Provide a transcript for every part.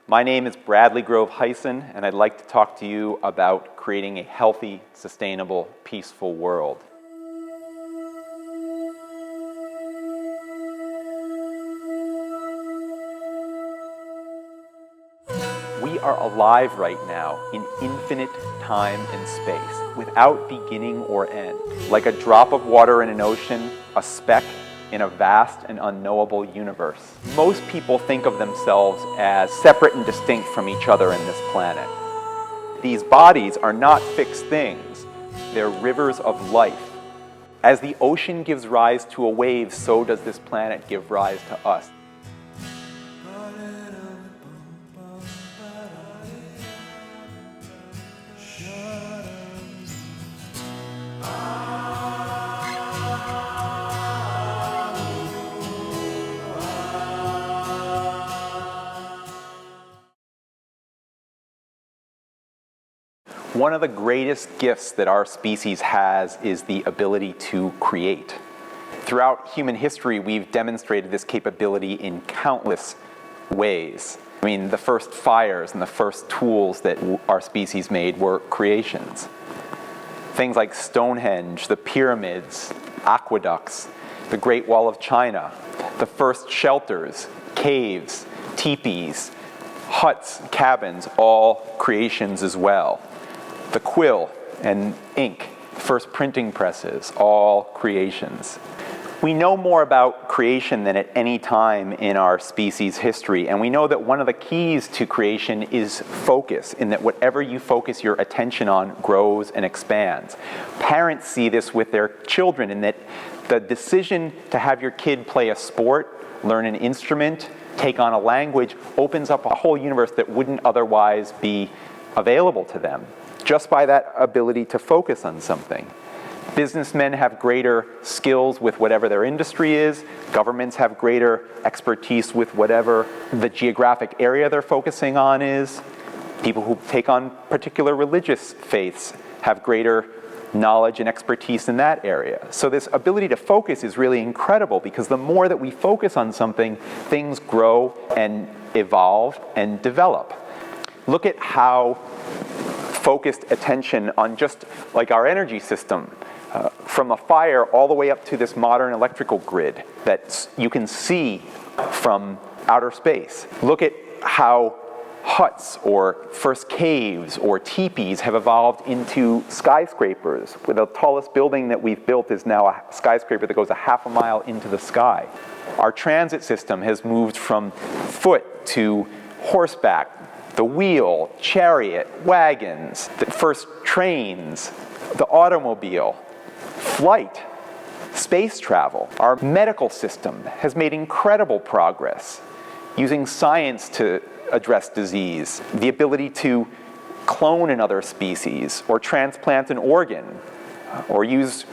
My name is Bradley Grove Hyson, and I'd like to talk to you about creating a healthy, sustainable, peaceful world. We are alive right now in infinite time and space, without beginning or end. Like a drop of water in an ocean, a speck in a vast and unknowable universe. Most people think of themselves as separate and distinct from each other in this planet. These bodies are not fixed things. They're rivers of life. As the ocean gives rise to a wave, so does this planet give rise to us. One of the greatest gifts that our species has is the ability to create. Throughout human history, we've demonstrated this capability in countless ways. I mean, the first fires and the first tools that our species made were creations. Things like Stonehenge, the pyramids, aqueducts, the Great Wall of China, the first shelters, caves, teepees, huts, cabins, all creations as well. The quill and ink, first printing presses, all creations. We know more about creation than at any time in our species' history, and we know that one of the keys to creation is focus, in that whatever you focus your attention on grows and expands. Parents see this with their children, in that the decision to have your kid play a sport, learn an instrument, take on a language, opens up a whole universe that wouldn't otherwise be available to them, just by that ability to focus on something. Businessmen have greater skills with whatever their industry is. Governments have greater expertise with whatever the geographic area they're focusing on is. People who take on particular religious faiths have greater knowledge and expertise in that area. So this ability to focus is really incredible, because the more that we focus on something, things grow and evolve and develop. Look at how focused attention on just like our energy system, from a fire all the way up to this modern electrical grid that you can see from outer space. Look at how huts or first caves or teepees have evolved into skyscrapers, where the tallest building that we've built is now a skyscraper that goes a half a mile into the sky. Our transit system has moved from foot to horseback, the wheel, chariot, wagons, the first trains, the automobile, flight, space travel. Our medical system has made incredible progress using science to address disease, the ability to clone another species or transplant an organ, or use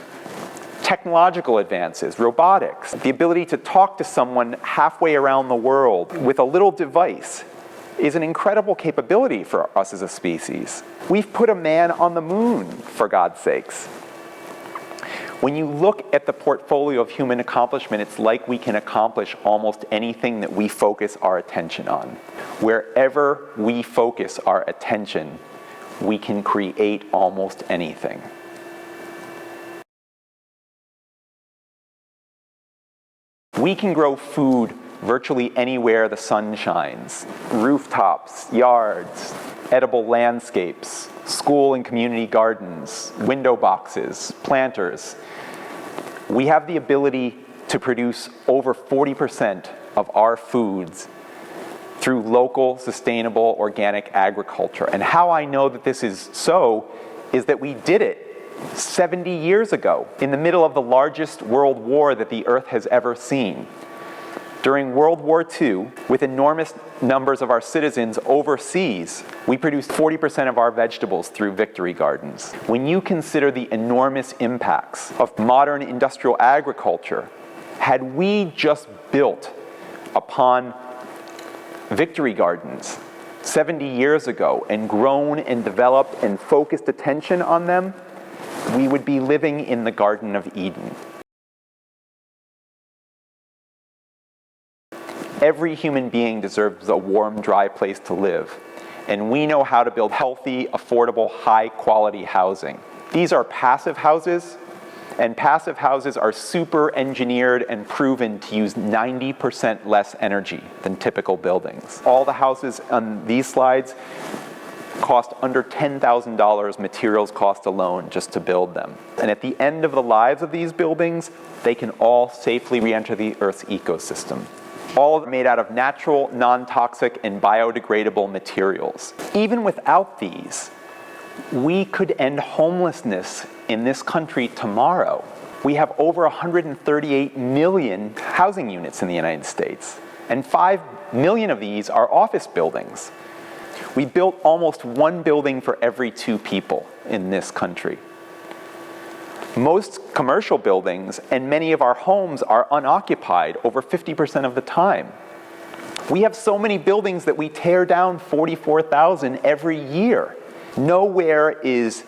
technological advances, robotics, the ability to talk to someone halfway around the world with a little device is an incredible capability for us as a species. We've put a man on the moon, for God's sakes. When you look at the portfolio of human accomplishment, it's like we can accomplish almost anything that we focus our attention on. Wherever we focus our attention, we can create almost anything. We can grow food virtually anywhere the sun shines. Rooftops, yards, edible landscapes, school and community gardens, window boxes, planters. We have the ability to produce over 40% of our foods through local, sustainable, organic agriculture. And how I know that this is so is that we did it 70 years ago, in the middle of the largest world war that the earth has ever seen. During World War II, with enormous numbers of our citizens overseas, we produced 40% of our vegetables through victory gardens. When you consider the enormous impacts of modern industrial agriculture, had we just built upon victory gardens 70 years ago and grown and developed and focused attention on them, we would be living in the Garden of Eden. Every human being deserves a warm, dry place to live. And we know how to build healthy, affordable, high-quality housing. These are passive houses, and passive houses are super engineered and proven to use 90% less energy than typical buildings. All the houses on these slides cost under $10,000 materials cost alone just to build them. And at the end of the lives of these buildings, they can all safely re-enter the Earth's ecosystem. All made out of natural, non-toxic, and biodegradable materials. Even without these, we could end homelessness in this country tomorrow. We have over 138 million housing units in the United States, and 5 million of these are office buildings. We built almost 1 building for every 2 people in this country. Most commercial buildings and many of our homes are unoccupied over 50% of the time. We have so many buildings that we tear down 44,000 every year. Nowhere is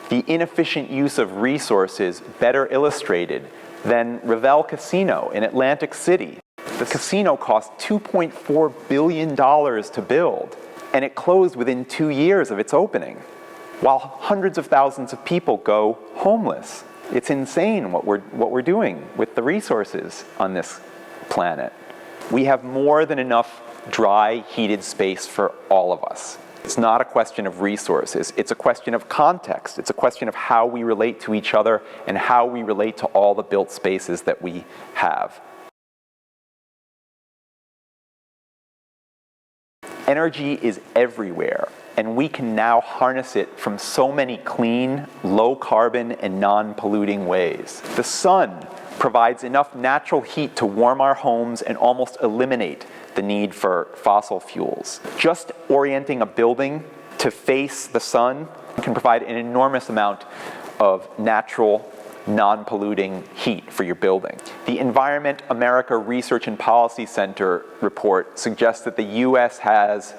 the inefficient use of resources better illustrated than Revel Casino in Atlantic City. The casino cost $2.4 billion to build, and it closed within 2 years of its opening, while hundreds of thousands of people go homeless. It's insane what we're doing with the resources on this planet. We have more than enough dry, heated space for all of us. It's not a question of resources. It's a question of context. It's a question of how we relate to each other and how we relate to all the built spaces that we have. Energy is everywhere, and we can now harness it from so many clean, low-carbon, and non-polluting ways. The sun provides enough natural heat to warm our homes and almost eliminate the need for fossil fuels. Just orienting a building to face the sun can provide an enormous amount of natural, non-polluting heat for your building. The Environment America Research and Policy Center report suggests that the U.S. has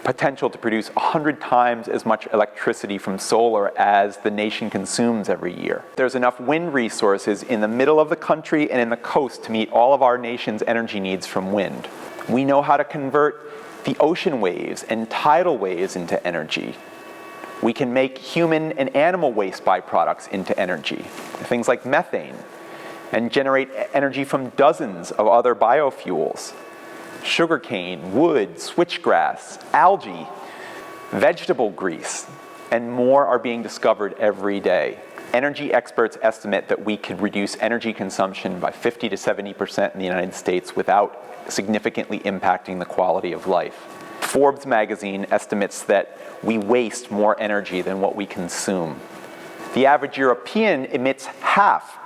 potential to produce 100 times as much electricity from solar as the nation consumes every year. There's enough wind resources in the middle of the country and in the coast to meet all of our nation's energy needs from wind. We know how to convert the ocean waves and tidal waves into energy. We can make human and animal waste byproducts into energy, things like methane, and generate energy from dozens of other biofuels. Sugarcane, wood, switchgrass, algae, vegetable grease, and more are being discovered every day. Energy experts estimate that we could reduce energy consumption by 50 to 70% in the United States without significantly impacting the quality of life. Forbes magazine estimates that we waste more energy than what we consume. The average European emits half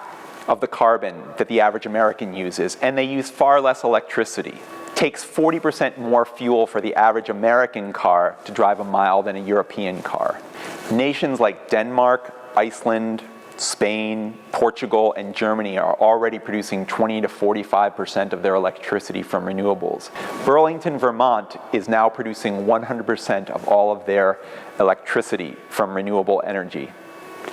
of the carbon that the average American uses, and they use far less electricity. It takes 40% more fuel for the average American car to drive a mile than a European car. Nations like Denmark, Iceland, Spain, Portugal, and Germany are already producing 20 to 45% of their electricity from renewables. Burlington, Vermont is now producing 100% of all of their electricity from renewable energy.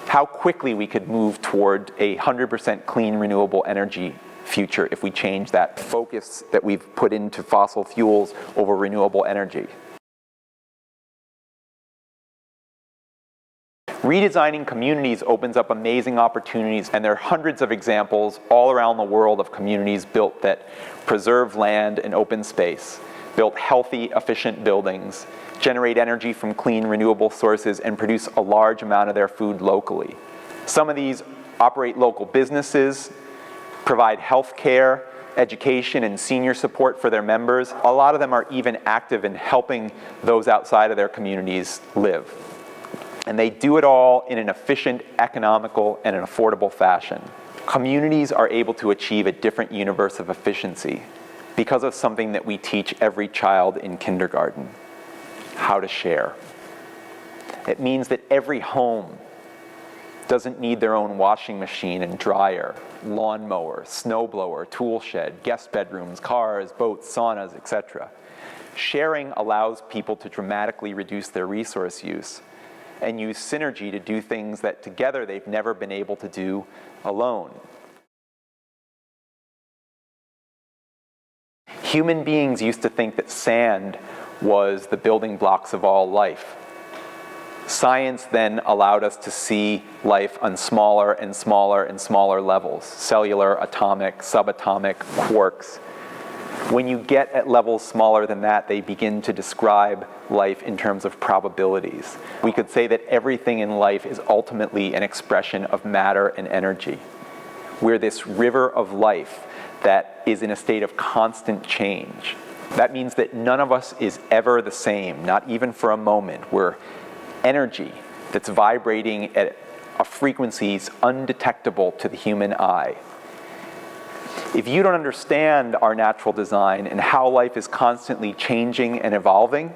How quickly we could move toward a 100% clean renewable energy future if we change that focus that we've put into fossil fuels over renewable energy. Redesigning communities opens up amazing opportunities, and there are hundreds of examples all around the world of communities built that preserve land and open space, built healthy, efficient buildings, generate energy from clean, renewable sources, and produce a large amount of their food locally. Some of these operate local businesses, provide health care, education, and senior support for their members. A lot of them are even active in helping those outside of their communities live. And they do it all in an efficient, economical, and an affordable fashion. Communities are able to achieve a different universe of efficiency because of something that we teach every child in kindergarten: how to share. It means that every home doesn't need their own washing machine and dryer, lawnmower, snowblower, tool shed, guest bedrooms, cars, boats, saunas, etc. Sharing allows people to dramatically reduce their resource use and use synergy to do things that together they've never been able to do alone. Human beings used to think that sand was the building blocks of all life. Science then allowed us to see life on smaller and smaller and smaller levels: cellular, atomic, subatomic, quarks. When you get at levels smaller than that, they begin to describe life in terms of probabilities. We could say that everything in life is ultimately an expression of matter and energy. We're this river of life that is in a state of constant change. That means that none of us is ever the same, not even for a moment. We're energy that's vibrating at a frequencies undetectable to the human eye. If you don't understand our natural design and how life is constantly changing and evolving,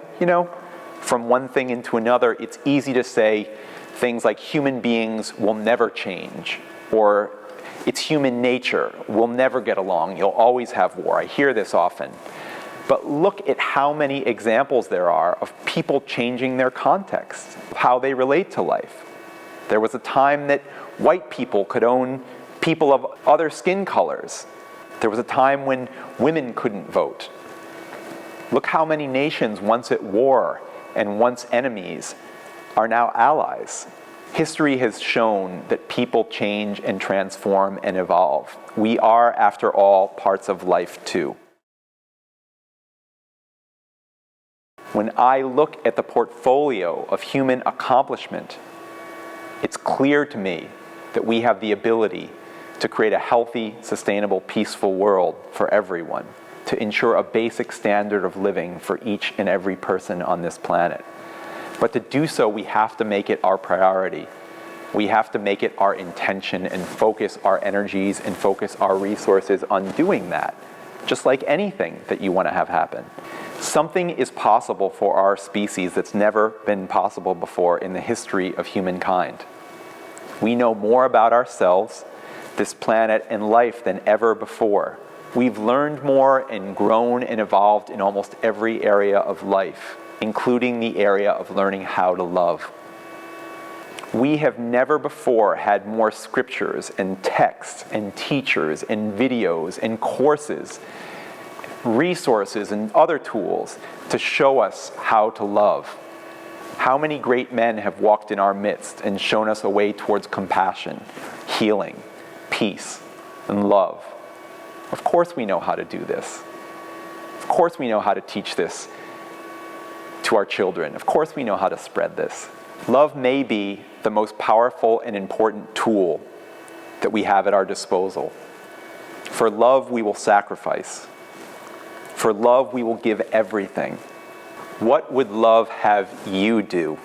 from one thing into another, it's easy to say things like human beings will never change, or it's human nature, we'll never get along, you'll always have war. I hear this often. But look at how many examples there are of people changing their context, of how they relate to life. There was a time that white people could own people of other skin colors. There was a time when women couldn't vote. Look how many nations, once at war and once enemies, are now allies. History has shown that people change and transform and evolve. We are, after all, parts of life too. When I look at the portfolio of human accomplishment, it's clear to me that we have the ability to create a healthy, sustainable, peaceful world for everyone, to ensure a basic standard of living for each and every person on this planet. But to do so, we have to make it our priority. We have to make it our intention and focus our energies and focus our resources on doing that, just like anything that you want to have happen. Something is possible for our species that's never been possible before in the history of humankind. We know more about ourselves, this planet, and life than ever before. We've learned more and grown and evolved in almost every area of life, including the area of learning how to love. We have never before had more scriptures and texts and teachers and videos and courses, resources and other tools to show us how to love. How many great men have walked in our midst and shown us a way towards compassion, healing, peace, and love? Of course we know how to do this. Of course we know how to teach this to our children. Of course we know how to spread this. Love may be the most powerful and important tool that we have at our disposal. For love, we will sacrifice. For love, we will give everything. What would love have you do?